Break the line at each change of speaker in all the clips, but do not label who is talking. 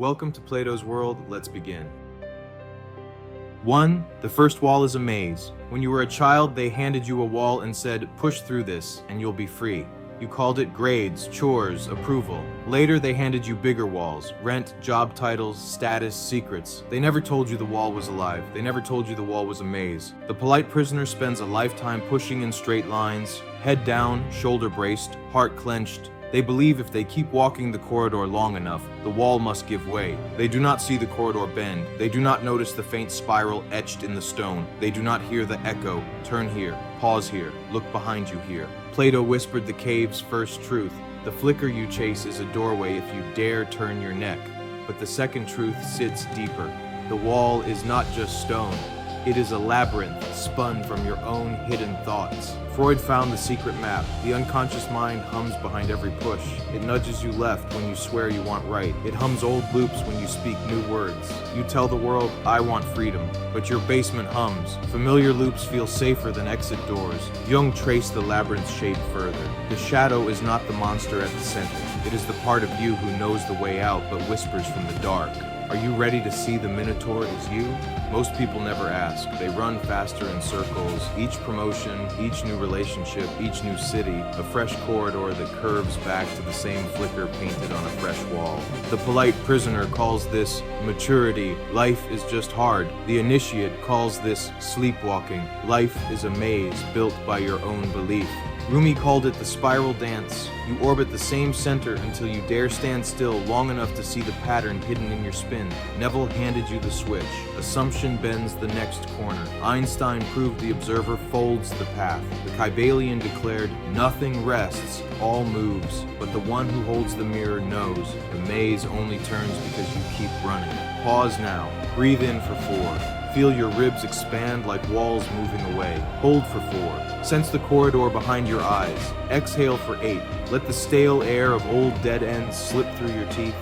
Welcome to Plato's world, let's begin. 1. The first wall is a maze. When you were a child, they handed you a wall and said, push through this, and you'll be free. You called it grades, chores, approval. Later, they handed you bigger walls, rent, job titles, status, secrets. They never told you the wall was alive. They never told you the wall was a maze. The polite prisoner spends a lifetime pushing in straight lines, head down, shoulder braced, heart clenched. They believe if they keep walking the corridor long enough, the wall must give way. They do not see the corridor bend. They do not notice the faint spiral etched in the stone. They do not hear the echo, turn here, pause here, look behind you here. Plato whispered the cave's first truth. The flicker you chase is a doorway if you dare turn your neck. But the second truth sits deeper. The wall is not just stone. It is a labyrinth spun from your own hidden thoughts. Freud found the secret map. The unconscious mind hums behind every push. It nudges you left when you swear you want right. It hums old loops when you speak new words. You tell the world, I want freedom, but your basement hums. Familiar loops feel safer than exit doors. Jung traced the labyrinth's shape further. The shadow is not the monster at the center. It is the part of you who knows the way out but whispers from the dark. Are you ready to see the Minotaur is you? Most people never ask. They run faster in circles. Each promotion, each new relationship, each new city, a fresh corridor that curves back to the same flicker painted on a fresh wall. The polite prisoner calls this maturity. Life is just hard. The initiate calls this sleepwalking. Life is a maze built by your own belief. Rumi called it the spiral dance. You orbit the same center until you dare stand still long enough to see the pattern hidden in your spin. Neville handed you the switch. Assumption bends the next corner. Einstein proved the observer folds the path. The Kybalion declared, nothing rests, all moves. But the one who holds the mirror knows the maze only turns because you keep running. Pause now. Breathe in for 4. Feel your ribs expand like walls moving away. Hold for 4. Sense the corridor behind your eyes. Exhale for 8. Let the stale air of old dead ends slip through your teeth.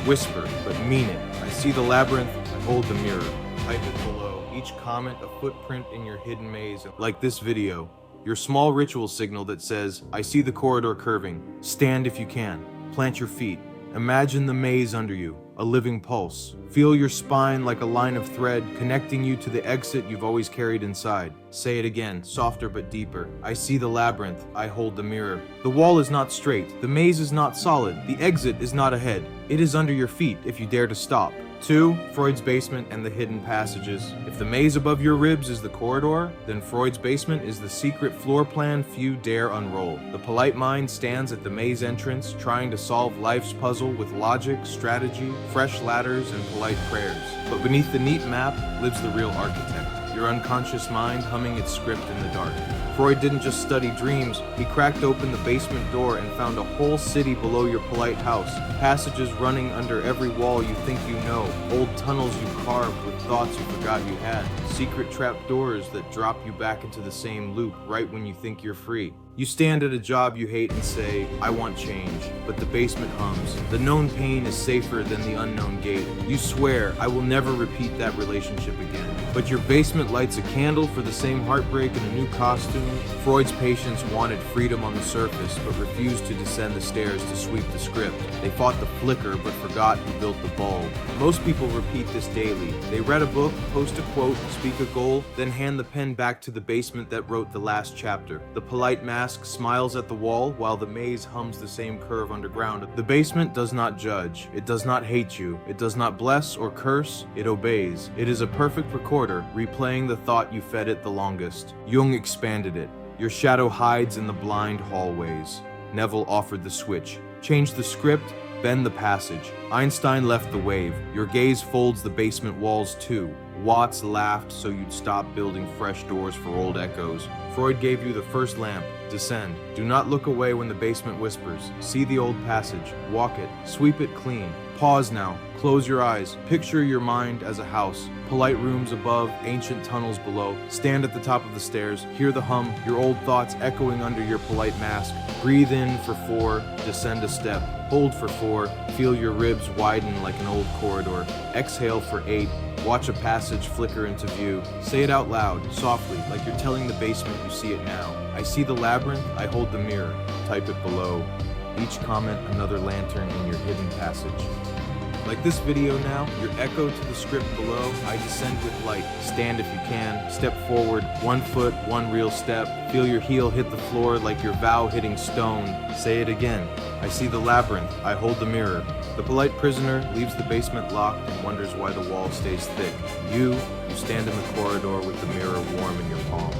Whisper, but mean it. I see the labyrinth, I hold the mirror. Type it below. Each comment a footprint in your hidden maze. Like this video. Your small ritual signal that says, I see the corridor curving. Stand if you can. Plant your feet. Imagine the maze under you, a living pulse. Feel your spine like a line of thread connecting you to the exit you've always carried inside. Say it again, softer but deeper. I see the labyrinth, I hold the mirror. The wall is not straight, the maze is not solid, the exit is not ahead. It is under your feet if you dare to stop. 2. Freud's basement and the hidden passages. If the maze above your ribs is the corridor, then Freud's basement is the secret floor plan few dare unroll. The polite mind stands at the maze entrance, trying to solve life's puzzle with logic, strategy, fresh ladders, and polite prayers. But beneath the neat map lives the real architect, your unconscious mind humming its script in the dark. Freud didn't just study dreams, he cracked open the basement door and found a whole city below your polite house, passages running under every wall you think you know, old tunnels you carved with thoughts you forgot you had, secret trap doors that drop you back into the same loop right when you think you're free. You stand at a job you hate and say, I want change, but the basement hums. The known pain is safer than the unknown gate. You swear, I will never repeat that relationship again. But your basement lights a candle for the same heartbreak in a new costume. Freud's patients wanted freedom on the surface, but refused to descend the stairs to sweep the script. They fought the flicker, but forgot who built the bulb. Most people repeat this daily. They read a book, post a quote, speak a goal, then hand the pen back to the basement that wrote the last chapter. The polite mask smiles at the wall while the maze hums the same curve underground. The basement does not judge. It does not hate you. It does not bless or curse. It obeys. It is a perfect recorder, replaying the thought you fed it the longest. Jung expanded it. Your shadow hides in the blind hallways. Neville offered the switch. Change the script, bend the passage. Einstein left the wave. Your gaze folds the basement walls too. Watts laughed so you'd stop building fresh doors for old echoes. Freud gave you the first lamp. Descend. Do not look away when the basement whispers. See the old passage. Walk it. Sweep it clean. Pause now. Close your eyes. Picture your mind as a house. Polite rooms above, ancient tunnels below. Stand at the top of the stairs. Hear the hum, your old thoughts echoing under your polite mask. Breathe in for 4. Descend a step. Hold for 4. Feel your ribs widen like an old corridor. Exhale for 8. Watch a passage flicker into view. Say it out loud, softly, like you're telling the basement you see it now. I see the labyrinth, I hold the mirror. Type it below. Each comment another lantern in your hidden passage. Like this video now, your echo to the script below, I descend with light. Stand if you can, step forward, 1 foot, 1 real step. Feel your heel hit the floor like your vow hitting stone. Say it again. I see the labyrinth, I hold the mirror. The polite prisoner leaves the basement locked and wonders why the wall stays thick. You stand in the corridor with the mirror warm in your palm.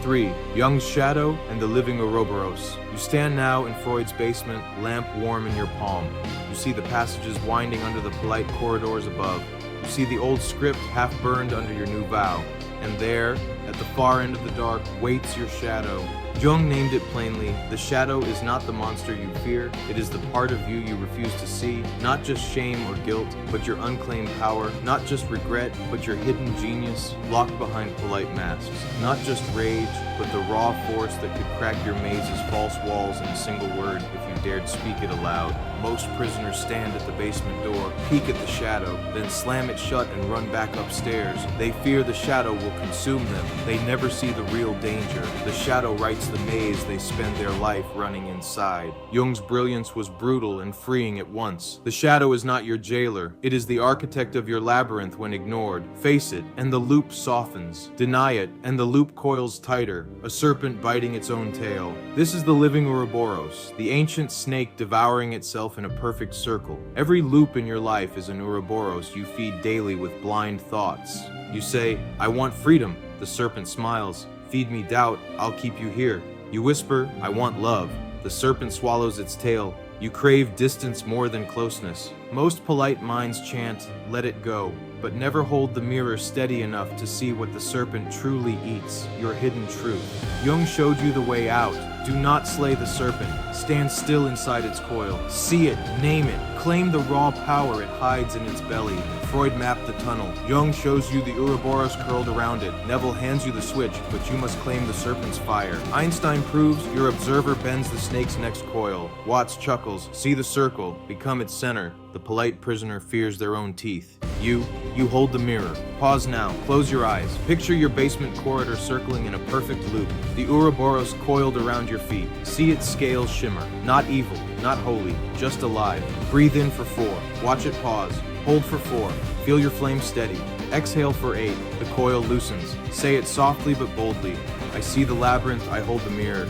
3. Jung's shadow and the living Ouroboros. You stand now in Freud's basement, lamp warm in your palm. You see the passages winding under the polite corridors above. You see the old script half burned under your new vow. And there, at the far end of the dark, waits your shadow. Jung named it plainly, the shadow is not the monster you fear, it is the part of you you refuse to see, not just shame or guilt, but your unclaimed power, not just regret, but your hidden genius, locked behind polite masks, not just rage, but the raw force that could crack your maze's false walls in a single word if you dared speak it aloud. Most prisoners stand at the basement door, peek at the shadow, then slam it shut and run back upstairs. They fear the shadow will consume them. They never see the real danger. The shadow writes the maze they spend their life running inside. Jung's brilliance was brutal and freeing at once. The shadow is not your jailer. It is the architect of your labyrinth when ignored. Face it, and the loop softens. Deny it, and the loop coils tighter, a serpent biting its own tail. This is the living Ouroboros, the ancient snake devouring itself in a perfect circle. Every loop in your life is an Ouroboros you feed daily with blind thoughts. You say, I want freedom. The serpent smiles. Feed me doubt, I'll keep you here. You whisper, I want love. The serpent swallows its tail. You crave distance more than closeness. Most polite minds chant, let it go, but never hold the mirror steady enough to see what the serpent truly eats, your hidden truth. Jung showed you the way out. Do not slay the serpent. Stand still inside its coil. See it, name it, claim the raw power it hides in its belly. Freud mapped the tunnel. Jung shows you the Ouroboros curled around it. Neville hands you the switch, but you must claim the serpent's fire. Einstein proves your observer bends the snake's next coil. Watts chuckles, see the circle, become its center. The polite prisoner fears their own teeth. You hold the mirror. Pause now, close your eyes. Picture your basement corridor circling in a perfect loop. The Ouroboros coiled around your feet. See its scales shimmer. Not evil, not holy, just alive. Breathe in for 4. Watch it pause. Hold for 4. Feel your flame steady. Exhale for 8. The coil loosens. Say it softly but boldly. I see the labyrinth, I hold the mirror.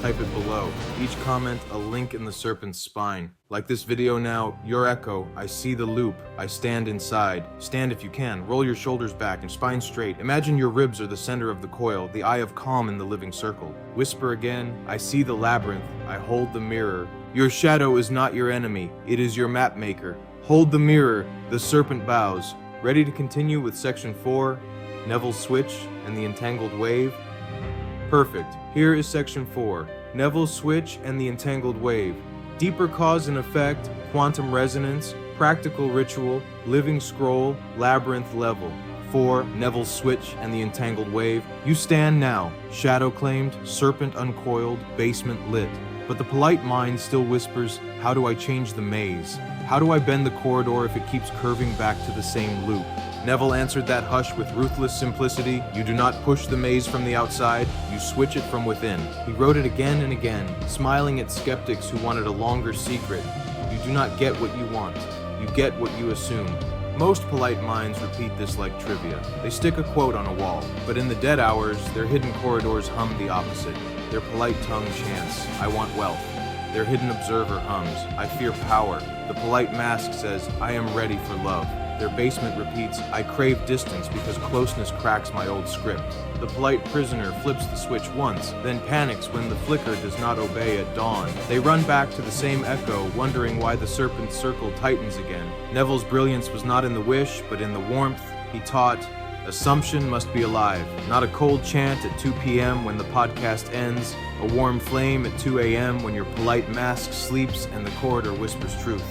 Type it below. Each comment a link in the serpent's spine. Like this video now, your echo, I see the loop, I stand inside. Stand if you can, roll your shoulders back and spine straight. Imagine your ribs are the center of the coil, the eye of calm in the living circle. Whisper again, I see the labyrinth, I hold the mirror. Your shadow is not your enemy, it is your map maker. Hold the mirror, the serpent bows. Ready to continue with section 4, Neville's switch and the entangled wave? Perfect. Here is section 4, Neville's switch and the entangled wave. Deeper cause and effect, quantum resonance, practical ritual, living scroll, labyrinth level. 4, Neville's switch and the entangled wave. You stand now, shadow claimed, serpent uncoiled, basement lit. But the polite mind still whispers, how do I change the maze? How do I bend the corridor if it keeps curving back to the same loop? Neville answered that hush with ruthless simplicity. You do not push the maze from the outside, you switch it from within. He wrote it again and again, smiling at skeptics who wanted a longer secret. You do not get what you want, you get what you assume. Most polite minds repeat this like trivia. They stick a quote on a wall, but in the dead hours, their hidden corridors hum the opposite. Their polite tongue chants, I want wealth. Their hidden observer hums, I fear power. The polite mask says, I am ready for love. Their basement repeats, I crave distance because closeness cracks my old script. The polite prisoner flips the switch once, then panics when the flicker does not obey at dawn. They run back to the same echo, wondering why the serpent's circle tightens again. Neville's brilliance was not in the wish, but in the warmth. He taught, assumption must be alive. Not a cold chant at 2 p.m. when the podcast ends, a warm flame at 2 a.m. when your polite mask sleeps and the corridor whispers truth.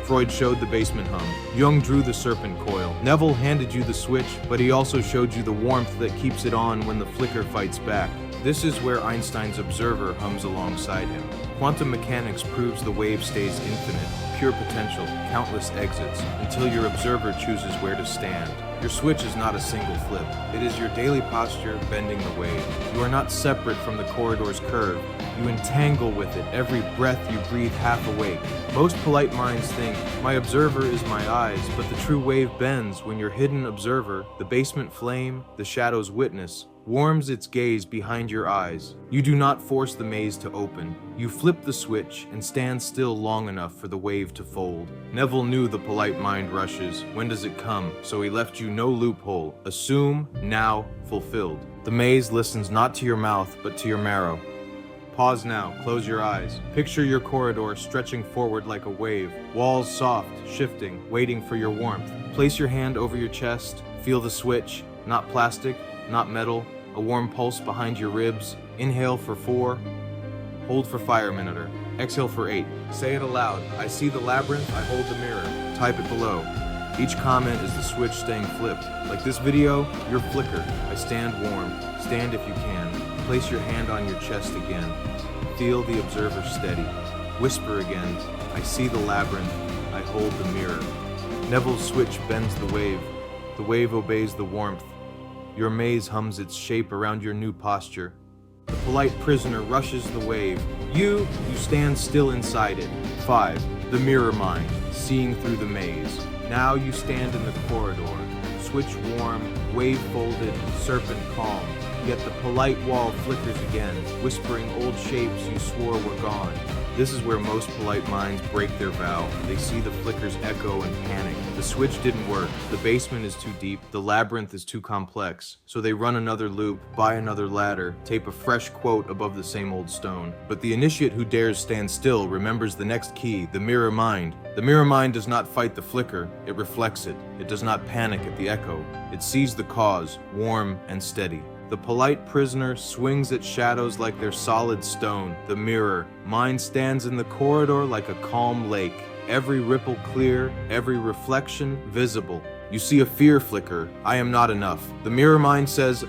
Freud showed the basement hum. Jung drew the serpent coil. Neville handed you the switch, but he also showed you the warmth that keeps it on when the flicker fights back. This is where Einstein's observer hums alongside him. Quantum mechanics proves the wave stays infinite, pure potential, countless exits, until your observer chooses where to stand. Your switch is not a single flip. It is your daily posture bending the wave. You are not separate from the corridor's curve. You entangle with it every breath you breathe half awake. Most polite minds think, my observer is my eyes, but the true wave bends when your hidden observer, the basement flame, the shadow's witness, warms its gaze behind your eyes. You do not force the maze to open. You flip the switch and stand still long enough for the wave to fold. Neville knew the polite mind rushes. When does it come? So he left you no loophole. Assume, now, fulfilled. The maze listens not to your mouth, but to your marrow. Pause now, close your eyes. Picture your corridor stretching forward like a wave. Walls soft, shifting, waiting for your warmth. Place your hand over your chest. Feel the switch. Not plastic, not metal. A warm pulse behind your ribs. Inhale for 4. Hold for fire minuter. Exhale for 8. Say it aloud. I see the labyrinth, I hold the mirror. Type it below. Each comment is the switch staying flipped. Like this video, your flicker. I stand warm. Stand if you can. Place your hand on your chest again. Feel the observer steady. Whisper again. I see the labyrinth, I hold the mirror. Neville's switch bends the wave. The wave obeys the warmth. Your maze hums its shape around your new posture. The polite prisoner rushes the wave. You stand still inside it. 5. The mirror mind, seeing through the maze. Now you stand in the corridor. Switch warm, wave folded, serpent calm. Yet the polite wall flickers again, whispering old shapes you swore were gone. This is where most polite minds break their vow. They see the flickers echo and panic. The switch didn't work. The basement is too deep. The labyrinth is too complex. So they run another loop, buy another ladder, tape a fresh quote above the same old stone. But the initiate who dares stand still remembers the next key, the mirror mind. The mirror mind does not fight the flicker. It reflects it. It does not panic at the echo. It sees the cause, warm and steady. The polite prisoner swings at shadows like they're solid stone. The mirror. Mind stands in the corridor like a calm lake. Every ripple clear, every reflection visible. You see a fear flicker. I am not enough. The mirror mind says,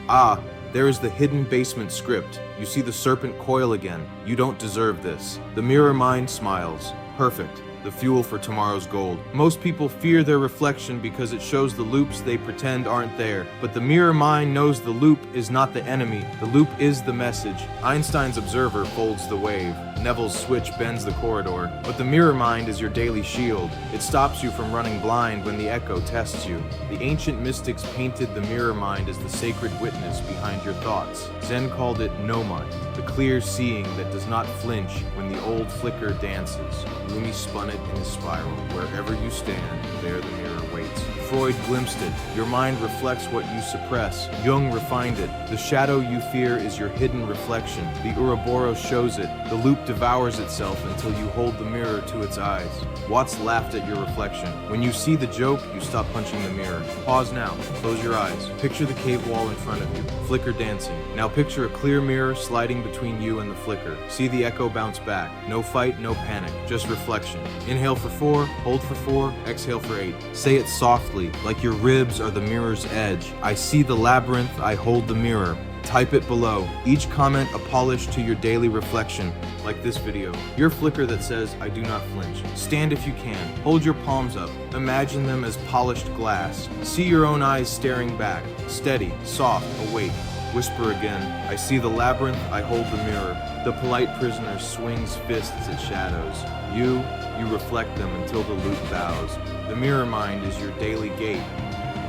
there is the hidden basement script. You see the serpent coil again. You don't deserve this. The mirror mind smiles. Perfect. The fuel for tomorrow's gold. Most people fear their reflection because it shows the loops they pretend aren't there. But the mirror mind knows the loop is not the enemy. The loop is the message. Einstein's observer folds the wave. Neville's switch bends the corridor. But the mirror mind is your daily shield. It stops you from running blind when the echo tests you. The ancient mystics painted the mirror mind as the sacred witness behind your thoughts. Zen called it no mind, the clear seeing that does not flinch when the old flicker dances. Rumi spun it in a spiral. Wherever you stand, there the mirror waits. Freud glimpsed it. Your mind reflects what you suppress. Jung refined it. The shadow you fear is your hidden reflection. The Ouroboros shows it. The loop devours itself until you hold the mirror to its eyes. Watts laughed at your reflection. When you see the joke, you stop punching the mirror. Pause now. Close your eyes. Picture the cave wall in front of you. Flicker dancing. Now picture a clear mirror sliding between you and the flicker. See the echo bounce back. No fight, no panic. Just reflection. Inhale for 4, hold for 4, exhale for 8. Say it softly, like your ribs are the mirror's edge. I see the labyrinth, I hold the mirror. Type it below. Each comment a polish to your daily reflection, like this video. Your flicker that says, I do not flinch. Stand if you can. Hold your palms up. Imagine them as polished glass. See your own eyes staring back. Steady, soft, awake. Whisper again. I see the labyrinth, I hold the mirror. The polite prisoner swings fists at shadows. You reflect them until the loop bows. The mirror mind is your daily gate.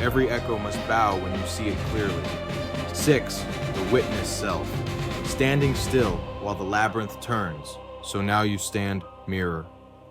Every echo must bow when you see it clearly. 6. The witness self. Standing still while the labyrinth turns. So now you stand mirror.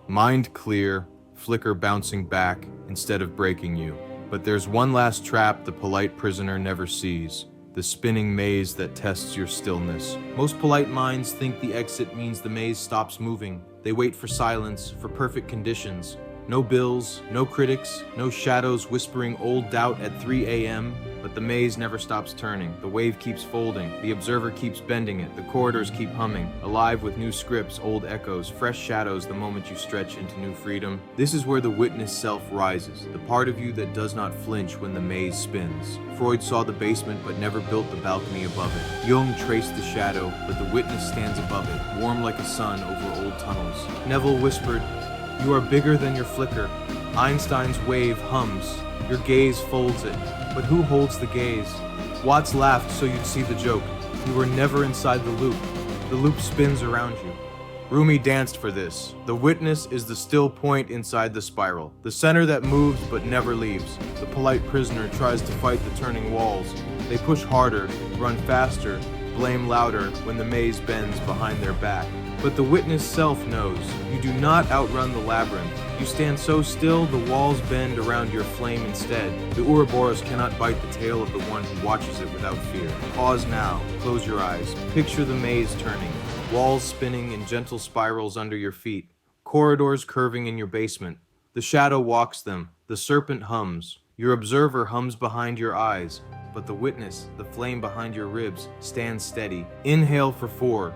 Mind clear, flicker bouncing back instead of breaking you. But there's one last trap the polite prisoner never sees. The spinning maze that tests your stillness. Most polite minds think the exit means the maze stops moving. They wait for silence, for perfect conditions. No bills, no critics, no shadows whispering old doubt at 3 a.m. But the maze never stops turning. The wave keeps folding. The observer keeps bending it. The corridors keep humming, alive with new scripts, old echoes, fresh shadows the moment you stretch into new freedom. This is where the witness self rises, the part of you that does not flinch when the maze spins. Freud saw the basement but never built the balcony above it. Jung traced the shadow, but the witness stands above it, warm like a sun over old tunnels. Neville whispered, "You are bigger than your flicker." Einstein's wave hums. Your gaze folds it. But who holds the gaze? Watts laughed so you'd see the joke. You were never inside the loop. The loop spins around you. Rumi danced for this. The witness is the still point inside the spiral, the center that moves but never leaves. The polite prisoner tries to fight the turning walls. They push harder, run faster, blame louder when the maze bends behind their back. But the witness self knows, you do not outrun the labyrinth. You stand so still, the walls bend around your flame instead. The Ouroboros cannot bite the tail of the one who watches it without fear. Pause now, close your eyes, picture the maze turning, walls spinning in gentle spirals under your feet, corridors curving in your basement. The shadow walks them, the serpent hums. Your observer hums behind your eyes, but the witness, the flame behind your ribs, stands steady. Inhale for 4.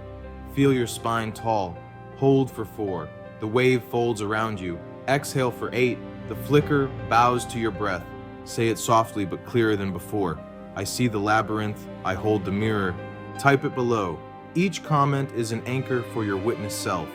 Feel your spine tall. Hold for 4. The wave folds around you. Exhale for 8. The flicker bows to your breath. Say it softly but clearer than before. I see the labyrinth. I hold the mirror. Type it below. Each comment is an anchor for your witness self.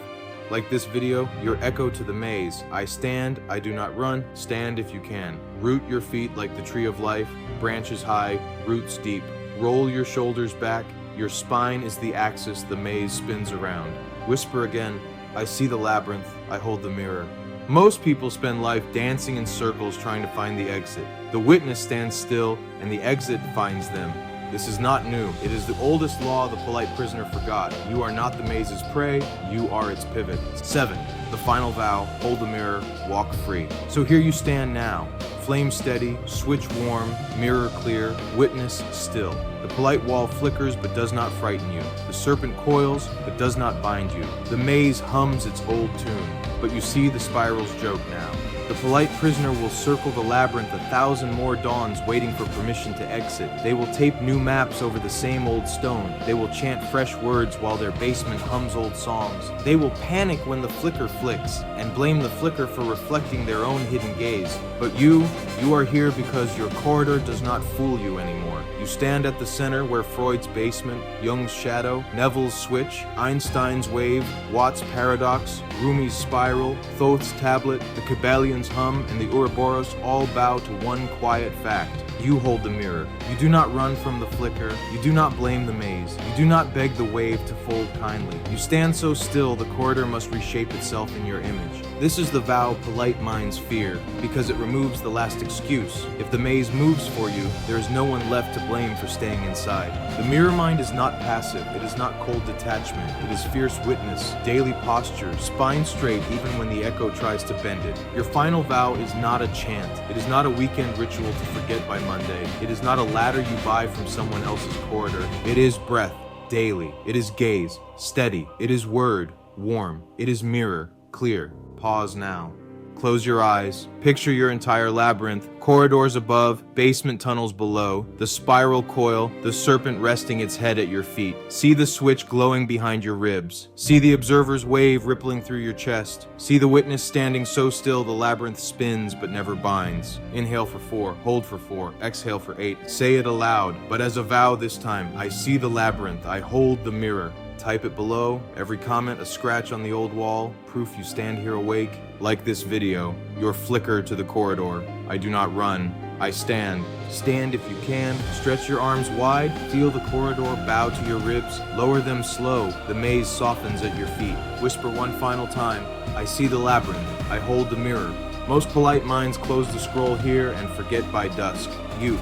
Like this video, your echo to the maze. I stand, I do not run. Stand if you can. Root your feet like the tree of life. Branches high, roots deep. Roll your shoulders back. Your spine is the axis the maze spins around. Whisper again, I see the labyrinth, I hold the mirror. Most people spend life dancing in circles trying to find the exit. The witness stands still, and the exit finds them. This is not new. It is the oldest law the polite prisoner forgot. You are not the maze's prey, you are its pivot. 7. The final vow, hold the mirror, walk free. So here you stand now. Flame steady, switch warm, mirror clear, witness still. The polite wall flickers but does not frighten you. The serpent coils but does not bind you. The maze hums its old tune, but you see the spiral's joke now. The polite prisoner will circle the labyrinth 1,000 more dawns waiting for permission to exit. They will tape new maps over the same old stone. They will chant fresh words while their basement hums old songs. They will panic when the flicker flicks and blame the flicker for reflecting their own hidden gaze. But you are here because your corridor does not fool you anymore. You stand at the center where Freud's basement, Jung's shadow, Neville's switch, Einstein's wave, Watt's paradox, Rumi's spiral, Thoth's tablet, the Kybalion's hum, and the Ouroboros all bow to one quiet fact. You hold the mirror. You do not run from the flicker. You do not blame the maze. You do not beg the wave to fold kindly. You stand so still the corridor must reshape itself in your image. This is the vow polite minds fear, because it removes the last excuse. If the maze moves for you, there is no one left to blame for staying inside. The mirror mind is not passive. It is not cold detachment. It is fierce witness, daily posture, spine straight even when the echo tries to bend it. Your final vow is not a chant. It is not a weekend ritual to forget by Monday. It is not a ladder you buy from someone else's corridor. It is breath, daily. It is gaze, steady. It is word, warm. It is mirror, clear. Pause now. Close your eyes. Picture your entire labyrinth. Corridors above, basement tunnels below, the spiral coil, the serpent resting its head at your feet. See the switch glowing behind your ribs. See the observer's wave rippling through your chest. See the witness standing so still the labyrinth spins but never binds. Inhale for 4, hold for 4, exhale for 8. Say it aloud, but as a vow this time. I see the labyrinth. I hold the mirror. Type it below. Every comment a scratch on the old wall, proof you stand here awake. Like this video, your flicker to the corridor. I do not run, I stand. Stand if you can, stretch your arms wide, feel the corridor bow to your ribs, lower them slow, the maze softens at your feet. Whisper one final time, I see the labyrinth, I hold the mirror. Most polite minds close the scroll here and forget by dusk. You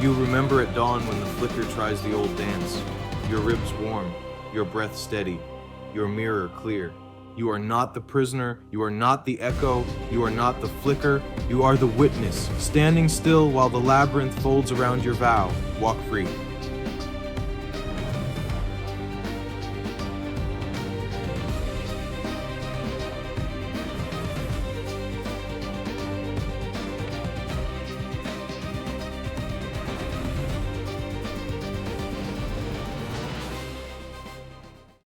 remember at dawn when the flicker tries the old dance. Your ribs warm, your breath steady, your mirror clear. You are not the prisoner, you are not the echo, you are not the flicker, you are the witness, standing still while the labyrinth folds around your vow. Walk free.